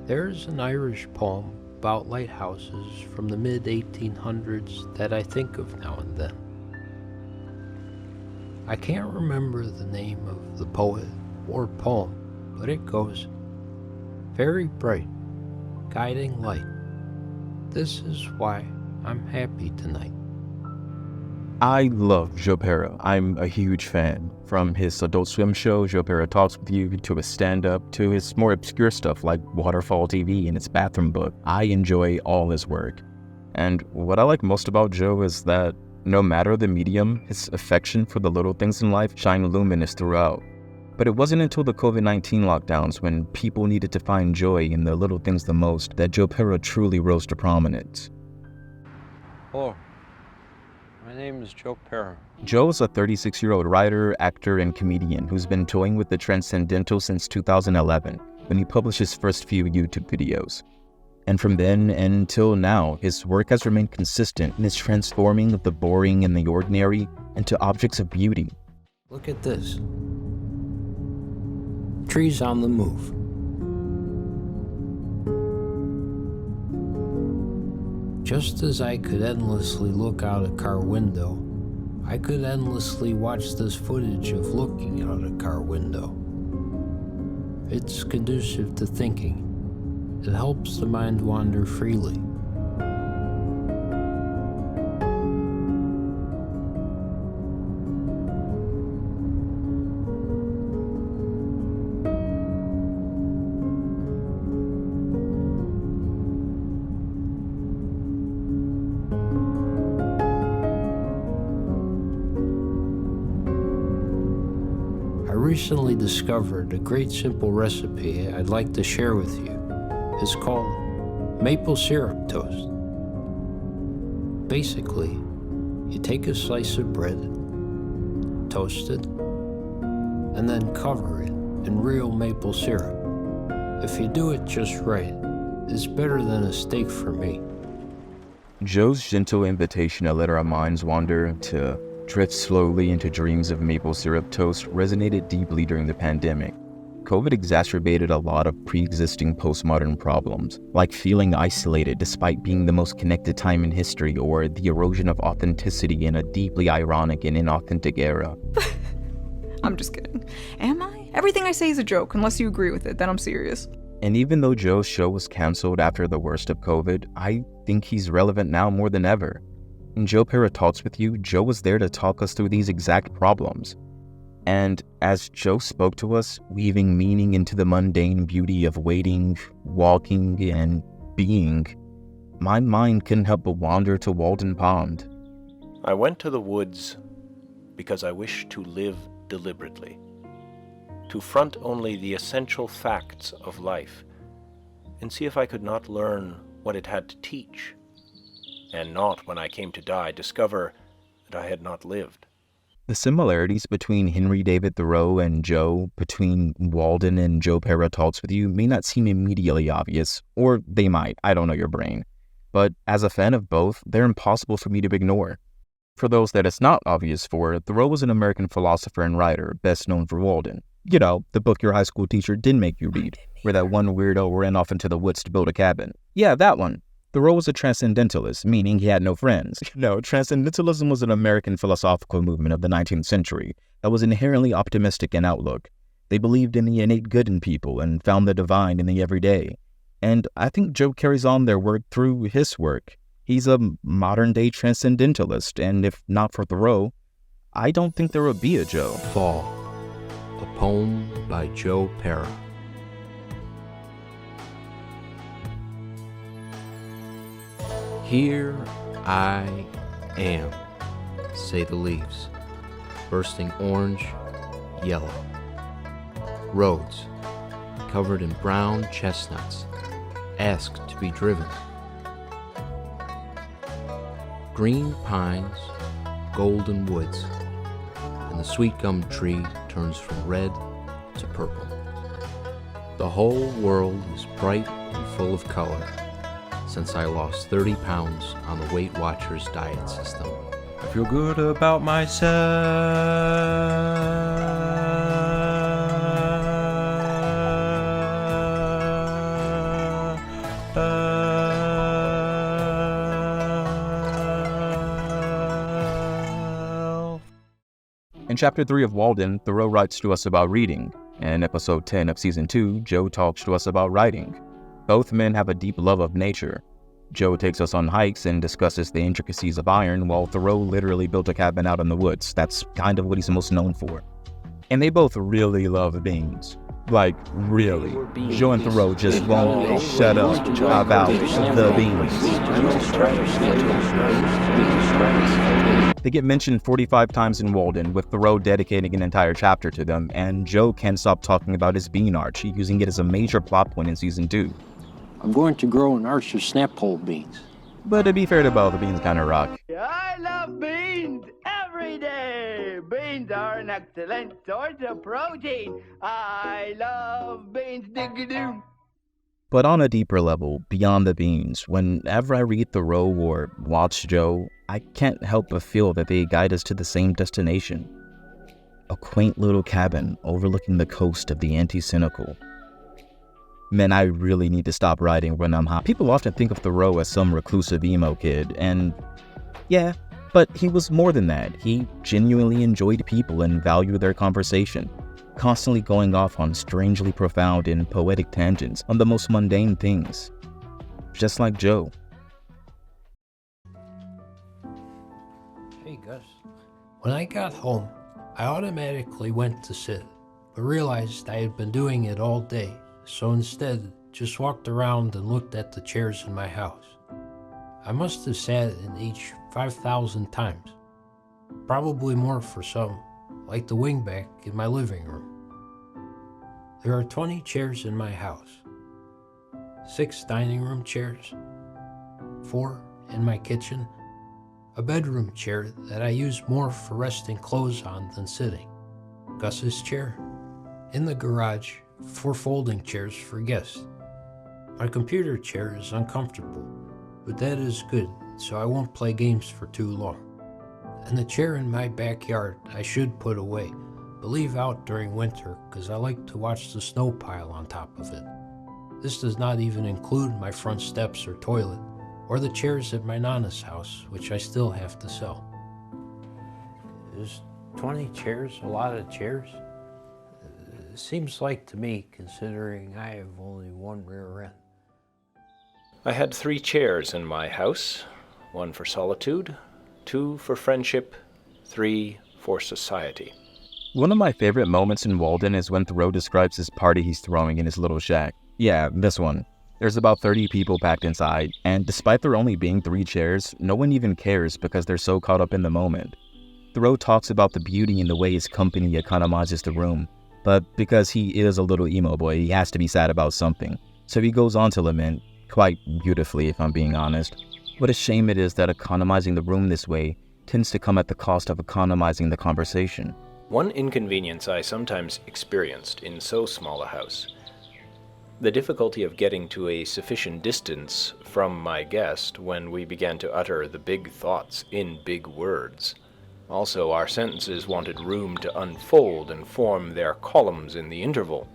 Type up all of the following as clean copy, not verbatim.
There's an Irish poem about lighthouses from the mid-1800s that I think of now and then. I can't remember the name of the poet or poem, but it goes, "Very bright, guiding light. This is why I'm happy tonight." I love Joe Pera. I'm a huge fan. From his Adult Swim show, Joe Pera Talks With You, to his stand-up, to his more obscure stuff like Waterfall TV and his bathroom book. I enjoy all his work. And what I like most about Joe is that no matter the medium, his affection for the little things in life shine luminous throughout. But it wasn't until the COVID-19 lockdowns, when people needed to find joy in the little things the most, that Joe Pera truly rose to prominence. Hello, my name is Joe Pera. Joe is a 36-year-old writer, actor, and comedian who's been toying with the transcendental since 2011, when he published his first few YouTube videos. And from then until now, his work has remained consistent in its transforming of the boring and the ordinary into objects of beauty. Look at this. Trees on the move. Just as I could endlessly look out a car window, I could endlessly watch this footage of looking out a car window. It's conducive to thinking. It helps the mind wander freely. I recently discovered a great simple recipe I'd like to share with you. It's called maple syrup toast. Basically, you take a slice of bread, toast it, and then cover it in real maple syrup. If you do it just right, it's better than a steak for me. Joe's gentle invitation to let our minds wander, to drift slowly into dreams of maple syrup toast, resonated deeply during the pandemic. COVID exacerbated a lot of pre-existing postmodern problems, like feeling isolated despite being the most connected time in history, or the erosion of authenticity in a deeply ironic and inauthentic era. I'm just kidding. Am I? Everything I say is a joke, unless you agree with it, then I'm serious. And even though Joe's show was canceled after the worst of COVID, I think he's relevant now more than ever. In Joe Pera Talks With You, Joe was there to talk us through these exact problems. And as Joe spoke to us, weaving meaning into the mundane beauty of waiting, walking, and being, my mind couldn't help but wander to Walden Pond. I went to the woods because I wished to live deliberately, to front only the essential facts of life, and see if I could not learn what it had to teach, and not, when I came to die, discover that I had not lived. The similarities between Henry David Thoreau and Joe, between Walden and Joe Pera Talks With You, may not seem immediately obvious, or they might, I don't know your brain. But as a fan of both, they're impossible for me to ignore. For those that it's not obvious for, Thoreau was an American philosopher and writer, best known for Walden. You know, the book your high school teacher didn't make you read, where that one weirdo ran off into the woods to build a cabin. Yeah, that one. Thoreau was a transcendentalist, meaning he had no friends. No, transcendentalism was an American philosophical movement of the 19th century that was inherently optimistic in outlook. They believed in the innate good in people and found the divine in the everyday. And I think Joe carries on their work through his work. He's a modern-day transcendentalist, and if not for Thoreau, I don't think there would be a Joe. Fall, a poem by Joe Pera. Here I am, say the leaves, bursting orange, yellow. Roads, covered in brown chestnuts, ask to be driven. Green pines, golden woods, and the sweet gum tree turns from red to purple. The whole world is bright and full of color, since I lost 30 pounds on the Weight Watchers diet system. I feel good about myself. Chapter 3 of Walden, Thoreau writes to us about reading. And in Episode 10 of Season 2, Joe talks to us about writing. Both men have a deep love of nature. Joe takes us on hikes and discusses the intricacies of iron, while Thoreau literally built a cabin out in the woods. That's kind of what he's most known for. And they both really love beans. Like, really. Joe and Thoreau just won't shut up about the beans. They get mentioned 45 times in Walden, with Thoreau dedicating an entire chapter to them, and Joe can't stop talking about his bean arch, using it as a major plot point in Season 2. I'm going to grow an arch of snap-pole beans. But to be fair to both, the beans kind of rock. I love beans every day. Beans are an excellent source of protein. I love beans, dig-a-doo. But on a deeper level, beyond the beans, whenever I read Thoreau or watch Joe, I can't help but feel that they guide us to the same destination. A quaint little cabin overlooking the coast of the anti-cynical. Man, I really need to stop writing when I'm high. People often think of Thoreau as some reclusive emo kid, and yeah, but he was more than that. He genuinely enjoyed people and valued their conversation, constantly going off on strangely profound and poetic tangents on the most mundane things. Just like Joe. Hey Gus, when I got home, I automatically went to sit, but realized I had been doing it all day. So instead, just walked around and looked at the chairs in my house. I must have sat in each 5,000 times. Probably more for some, like the wingback in my living room. There are 20 chairs in my house. 6 dining room chairs, 4 in my kitchen, a bedroom chair that I use more for resting clothes on than sitting, Gus's chair, in the garage, 4 folding chairs for guests. My computer chair is uncomfortable, but that is good, so I won't play games for too long. And the chair in my backyard I should put away, but leave out during winter because I like to watch the snow pile on top of it. This does not even include my front steps or toilet, or the chairs at my Nana's house, which I still have to sell. Is 20 chairs a lot of chairs? Seems like to me, considering I have only one rear end. I had 3 chairs in my house, 1 for solitude, 2 for friendship, 3 for society. One of my favorite moments in Walden is when Thoreau describes his party he's throwing in his little shack. Yeah, this one. There's about 30 people packed inside, and despite there only being 3 chairs, no one even cares because they're so caught up in the moment. Thoreau talks about the beauty in the way his company economizes the room. But because he is a little emo boy, he has to be sad about something. So he goes on to lament, quite beautifully if I'm being honest, what a shame it is that economizing the room this way tends to come at the cost of economizing the conversation. One inconvenience I sometimes experienced in so small a house, the difficulty of getting to a sufficient distance from my guest when we began to utter the big thoughts in big words. Also, our sentences wanted room to unfold and form their columns in the interval.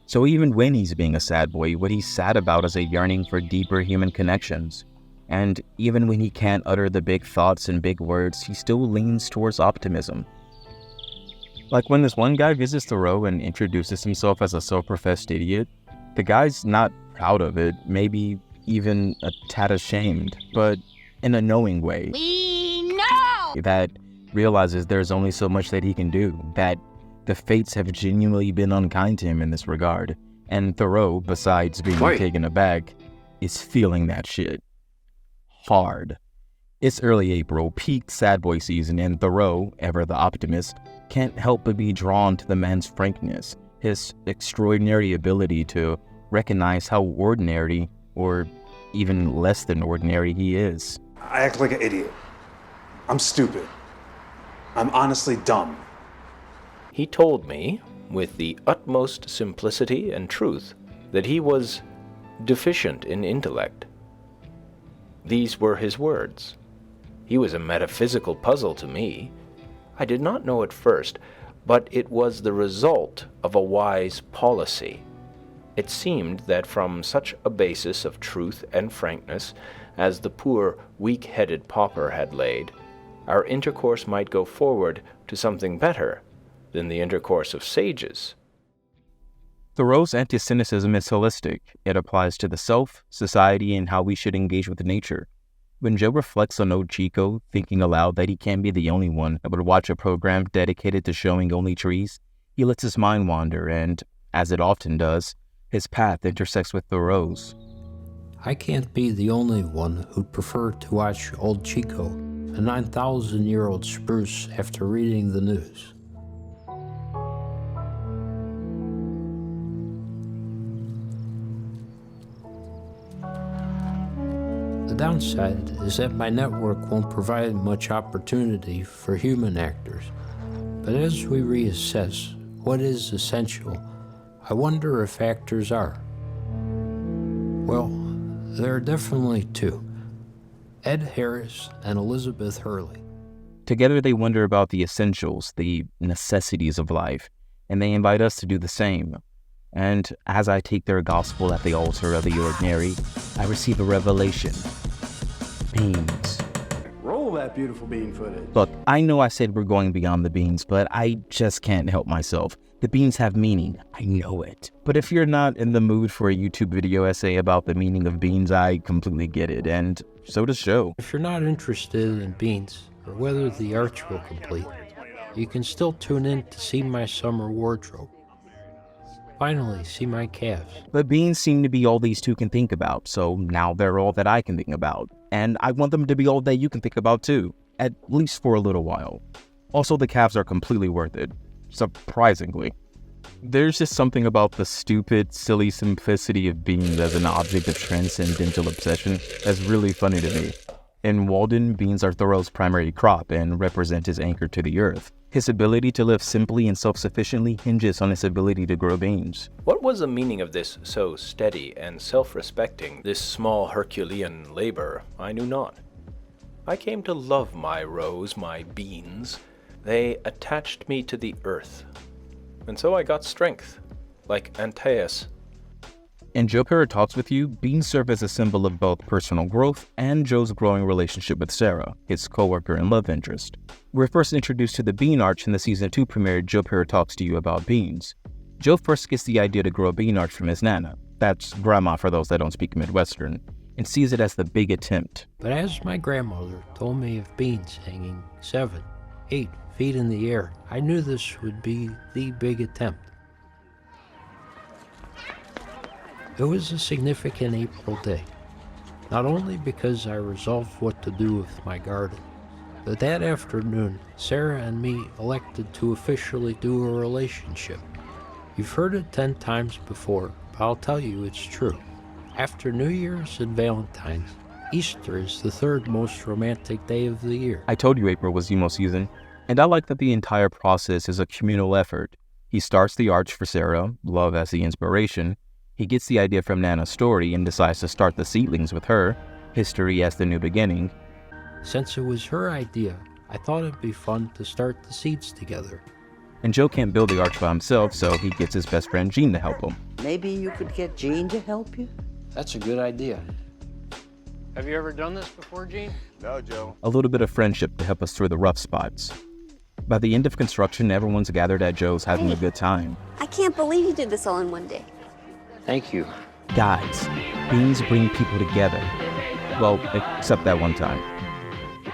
So even when he's being a sad boy, what he's sad about is a yearning for deeper human connections. And even when he can't utter the big thoughts and big words, he still leans towards optimism. Like when this one guy visits Thoreau and introduces himself as a self-professed idiot, the guy's not proud of it, maybe even a tad ashamed, but in a knowing way. We know! That realizes there's only so much that he can do, that the fates have genuinely been unkind to him in this regard, and Thoreau, besides being taken aback, is feeling that shit hard. It's early April, peak sad boy season, and Thoreau, ever the optimist, can't help but be drawn to the man's frankness, his extraordinary ability to recognize how ordinary, or even less than ordinary, he is. I act like an idiot. I'm stupid. I'm honestly dumb. He told me, with the utmost simplicity and truth, that he was deficient in intellect. These were his words. He was a metaphysical puzzle to me. I did not know at first, but it was the result of a wise policy. It seemed that from such a basis of truth and frankness as the poor, weak-headed pauper had laid, our intercourse might go forward to something better than the intercourse of sages. Thoreau's anti-cynicism is holistic. It applies to the self, society, and how we should engage with nature. When Joe reflects on old Chico, thinking aloud that he can't be the only one that would watch a program dedicated to showing only trees, he lets his mind wander and, as it often does, his path intersects with Thoreau's. I can't be the only one who'd prefer to watch old Chico, a 9,000-year-old spruce, after reading the news. The downside is that my network won't provide much opportunity for human actors. But as we reassess what is essential, I wonder if actors are. Well, there are definitely two, Ed Harris and Elizabeth Hurley. Together they wonder about the essentials, the necessities of life, and they invite us to do the same. And as I take their gospel at the altar of the ordinary, I receive a revelation. Beans. Roll that beautiful bean footage. Look, I know I said we're going beyond the beans, but I just can't help myself. The beans have meaning. I know it. But if you're not in the mood for a YouTube video essay about the meaning of beans, I completely get it, and so does Joe. If you're not interested in beans, or whether the arch will complete, you can still tune in to see my summer wardrobe. Finally, see my calves. But beans seem to be all these two can think about, so now they're all that I can think about. And I want them to be all that you can think about too, at least for a little while. Also, the calves are completely worth it. Surprisingly. There's just something about the stupid, silly simplicity of beans as an object of transcendental obsession that's really funny to me. In Walden, beans are Thoreau's primary crop and represent his anchor to the earth. His ability to live simply and self-sufficiently hinges on his ability to grow beans. What was the meaning of this so steady and self-respecting, this small Herculean labor? I knew not. I came to love my rows, my beans. They attached me to the earth. And so I got strength, like Antaeus. In Joe Pera Talks With You, beans serve as a symbol of both personal growth and Joe's growing relationship with Sarah, his co-worker and love interest. We're first introduced to the bean arch in the season 2 premiere Joe Pera Talks to You About Beans. Joe first gets the idea to grow a bean arch from his nana, that's grandma for those that don't speak Midwestern, and sees it as the big attempt. But as my grandmother told me of beans hanging 7, 8 feet in the air, I knew this would be the big attempt. It was a significant April day, not only because I resolved what to do with my garden, but that afternoon, Sarah and me elected to officially do a relationship. You've heard it 10 times before, but I'll tell you it's true. After New Year's and Valentine's, Easter is the third most romantic day of the year. I told you April was emo season, and I like that the entire process is a communal effort. He starts the arch for Sarah, love as the inspiration. He gets the idea from Nana's story and decides to start the seedlings with her, history as the new beginning. Since it was her idea, I thought it'd be fun to start the seeds together. And Joe can't build the arch by himself, so he gets his best friend Gene to help him. Maybe you could get Gene to help you? That's a good idea. Have you ever done this before, Gene? No, Joe. A little bit of friendship to help us through the rough spots. By the end of construction, everyone's gathered at Joe's having a good time. I can't believe you did this all in one day. Thank you. Guys, beans bring people together. Well, except that one time.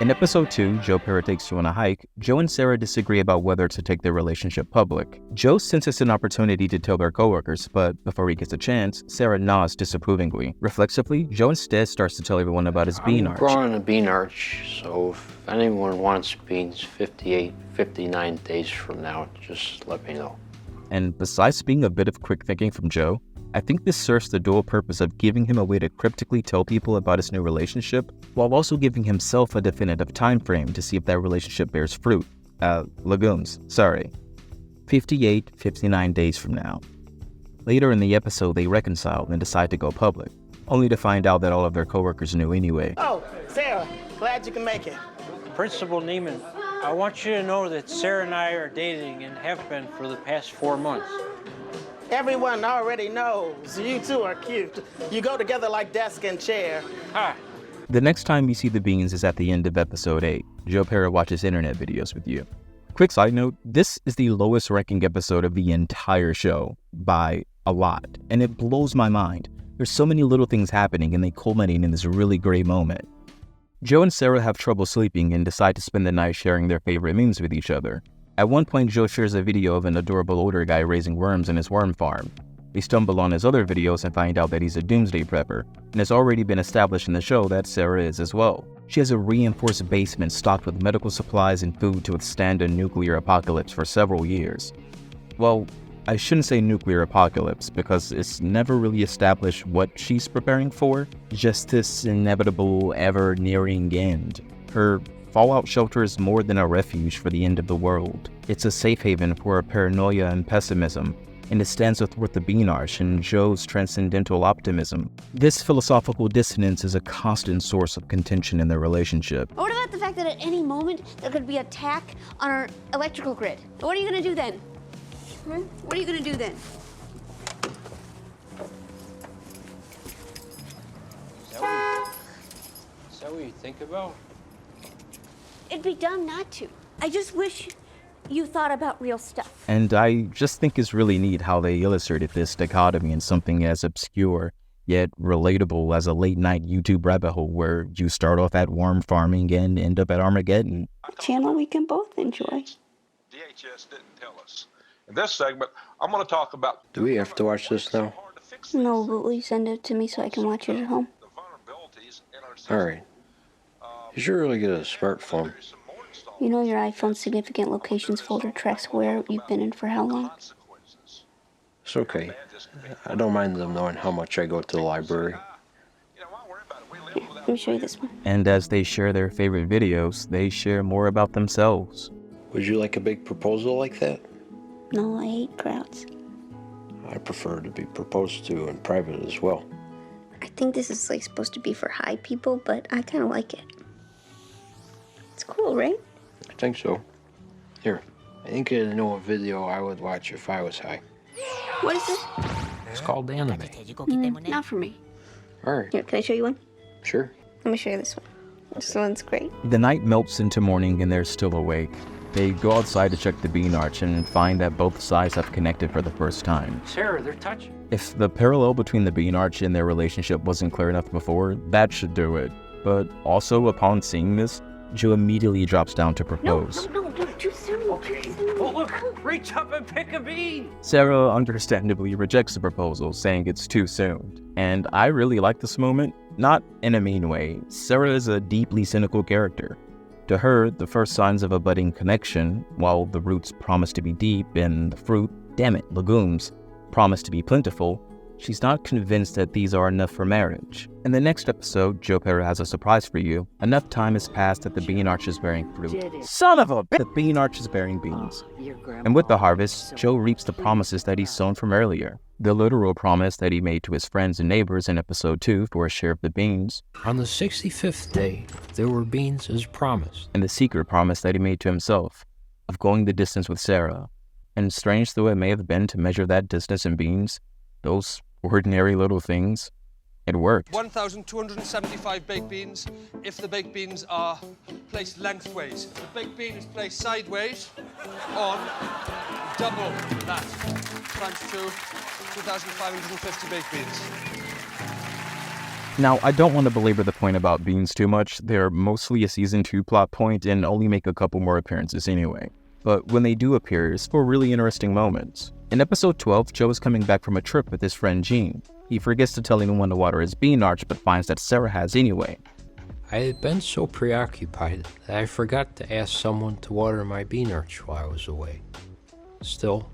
In episode 2, Joe Pera Takes You on a Hike, Joe and Sarah disagree about whether to take their relationship public. Joe senses an opportunity to tell their coworkers, but before he gets a chance, Sarah nods disapprovingly. Reflexively, Joe instead starts to tell everyone about his bean arch. I'm growing a bean arch, so if anyone wants beans 58, 59 days from now, just let me know. And besides being a bit of quick thinking from Joe, I think this serves the dual purpose of giving him a way to cryptically tell people about his new relationship, while also giving himself a definitive time frame to see if that relationship bears fruit. Legumes, sorry. 58, 59 days from now. Later in the episode, they reconcile and decide to go public, only to find out that all of their coworkers knew anyway. Oh, Sarah, glad you can make it. Principal Neiman, I want you to know that Sarah and I are dating and have been for the past 4 months. Everyone already knows. You two are cute. You go together like desk and chair. Hi. The next time we see the beans is at the end of episode 8. Joe Pera watches internet videos with you. Quick side note, this is the lowest ranking episode of the entire show by a lot, and it blows my mind. There's so many little things happening and they culminate in this really great moment. Joe and Sarah have trouble sleeping and decide to spend the night sharing their favorite memes with each other. At one point, Joe shares a video of an adorable older guy raising worms in his worm farm. They stumble on his other videos and find out that he's a doomsday prepper, and it's already been established in the show that Sarah is as well. She has a reinforced basement stocked with medical supplies and food to withstand a nuclear apocalypse for several years. Well, I shouldn't say nuclear apocalypse because it's never really established what she's preparing for, just this inevitable, ever-nearing end. Her fallout shelter is more than a refuge for the end of the world. It's a safe haven for her paranoia and pessimism, and it stands athwart the Bean Arch and Joe's transcendental optimism. This philosophical dissonance is a constant source of contention in their relationship. What about the fact that at any moment there could be an attack on our electrical grid? What are you going to do then? What are you going to do then? Is that what you think about? It'd be dumb not to. I just wish you thought about real stuff. And I just think it's really neat how they illustrated this dichotomy in something as obscure yet relatable as a late-night YouTube rabbit hole where you start off at worm farming and end up at Armageddon. A channel we can both enjoy. DHS didn't tell us. In this segment, I'm going to talk about... Do we have to watch this now? No, but will you send it to me so I can watch it at home? Alright. You should really get a smartphone. You know your iPhone's significant locations folder tracks where you've been and for how long? It's okay. I don't mind them knowing how much I go to the library. Here, let me show you this one. And as they share their favorite videos, they share more about themselves. Would you like a big proposal like that? No, I hate crowds. I prefer to be proposed to in private as well. I think this is like supposed to be for high people, but I kind of like it. It's cool, right? I think so. Here, I think I know a video I would watch if I was high. What is it? It's called anime. Not for me. Alright. Here, can I show you one? Sure. Let me show you this one. This one's great. The night melts into morning and they're still awake. They go outside to check the Bean Arch and find that both sides have connected for the first time. Sarah, they're touching. If the parallel between the Bean Arch and their relationship wasn't clear enough before, that should do it. But also, upon seeing this, Joe immediately drops down to propose. No, too soon. Okay. Oh, look, reach up and pick a bean. Sarah understandably rejects the proposal, saying it's too soon. And I really like this moment, not in a mean way. Sarah is a deeply cynical character. To her, the first signs of a budding connection, while the roots promise to be deep and the fruit, legumes, promise to be plentiful, she's not convinced that these are enough for marriage. In the next episode, Joe Pera has a surprise for you. Enough time has passed that the Bean Arch is bearing fruit. Son of a bitch! The Bean Arch is bearing beans. And with the harvest, Joe reaps the promises that he's sown from earlier. The literal promise that he made to his friends and neighbors in episode 2 for a share of the beans. On the 65th day, there were beans as promised. And the secret promise that he made to himself, of going the distance with Sarah. And strange though it may have been to measure that distance in beans, those ordinary little things, it worked. 1,275 baked beans if the baked beans are placed lengthways. If the baked bean is placed sideways on double that, times 2, 2,550 baked beans. Now, I don't want to belabor the point about beans too much. They're mostly a season 2 plot point and only make a couple more appearances anyway. But when they do appear, it's for really interesting moments. In episode 12, Joe is coming back from a trip with his friend Gene. He forgets to tell anyone to water his Bean Arch, but finds that Sarah has anyway. I had been so preoccupied that I forgot to ask someone to water my Bean Arch while I was away. Still,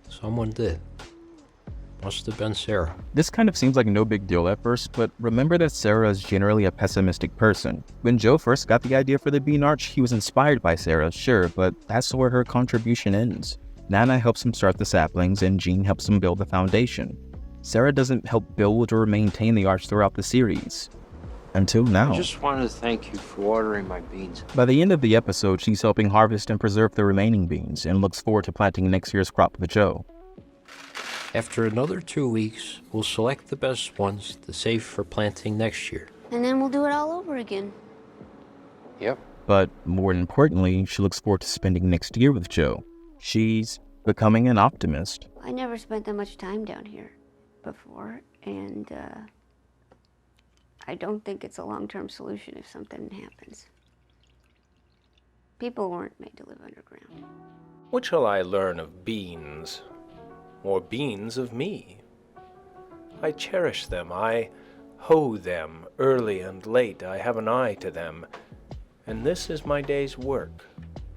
someone did. Must have been Sarah. This kind of seems like no big deal at first, but remember that Sarah is generally a pessimistic person. When Joe first got the idea for the Bean Arch, he was inspired by Sarah, sure, but that's where her contribution ends. Nana helps him start the saplings, and Gene helps him build the foundation. Sarah doesn't help build or maintain the arch throughout the series. Until now. I just wanted to thank you for watering my beans. By the end of the episode, she's helping harvest and preserve the remaining beans, and looks forward to planting next year's crop with Joe. After another 2 weeks, we'll select the best ones to save for planting next year. And then we'll do it all over again. Yep. But more importantly, she looks forward to spending next year with Joe. She's becoming an optimist. I never spent that much time down here before, and I don't think it's a long-term solution if something happens. People weren't made to live underground. What shall I learn of beans, or beans of me? I cherish them, I hoe them, early and late I have an eye to them, and this is my day's work.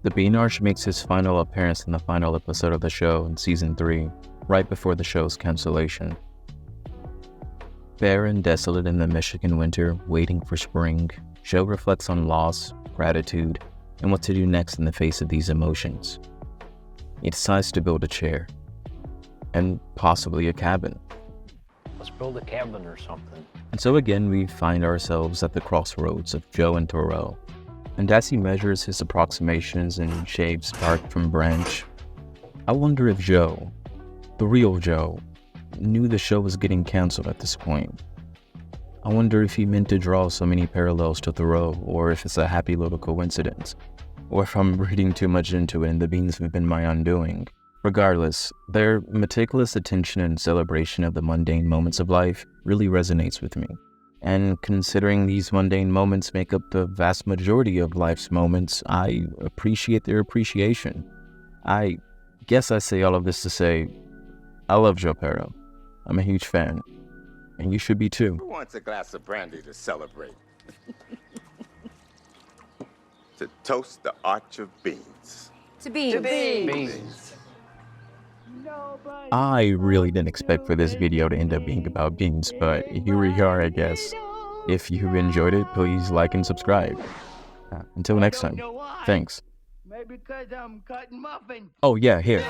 The Beanarch makes his final appearance in the final episode of the show in Season 3, right before the show's cancellation. Bare and desolate in the Michigan winter, waiting for spring, Joe reflects on loss, gratitude, and what to do next in the face of these emotions. He decides to build a chair, and possibly a cabin. Let's build a cabin or something. And so again, we find ourselves at the crossroads of Joe and Thoreau. And as he measures his approximations and shaves bark from branch, I wonder if Joe, the real Joe, knew the show was getting canceled at this point. I wonder if he meant to draw so many parallels to Thoreau, or if it's a happy little coincidence, or if I'm reading too much into it and the beans have been my undoing. Regardless, their meticulous attention and celebration of the mundane moments of life really resonates with me. And considering these mundane moments make up the vast majority of life's moments, I appreciate their appreciation. I guess I say all of this to say, I love Joe Pero. I'm a huge fan. And you should be too. Who wants a glass of brandy to celebrate? To toast the arch of beans. To beans. To beans. I really didn't expect for this video to end up being about beans, but here we are, I guess. If you enjoyed it, please like and subscribe. Until next time, thanks. Maybe because I'm cutting muffins. Oh yeah, here.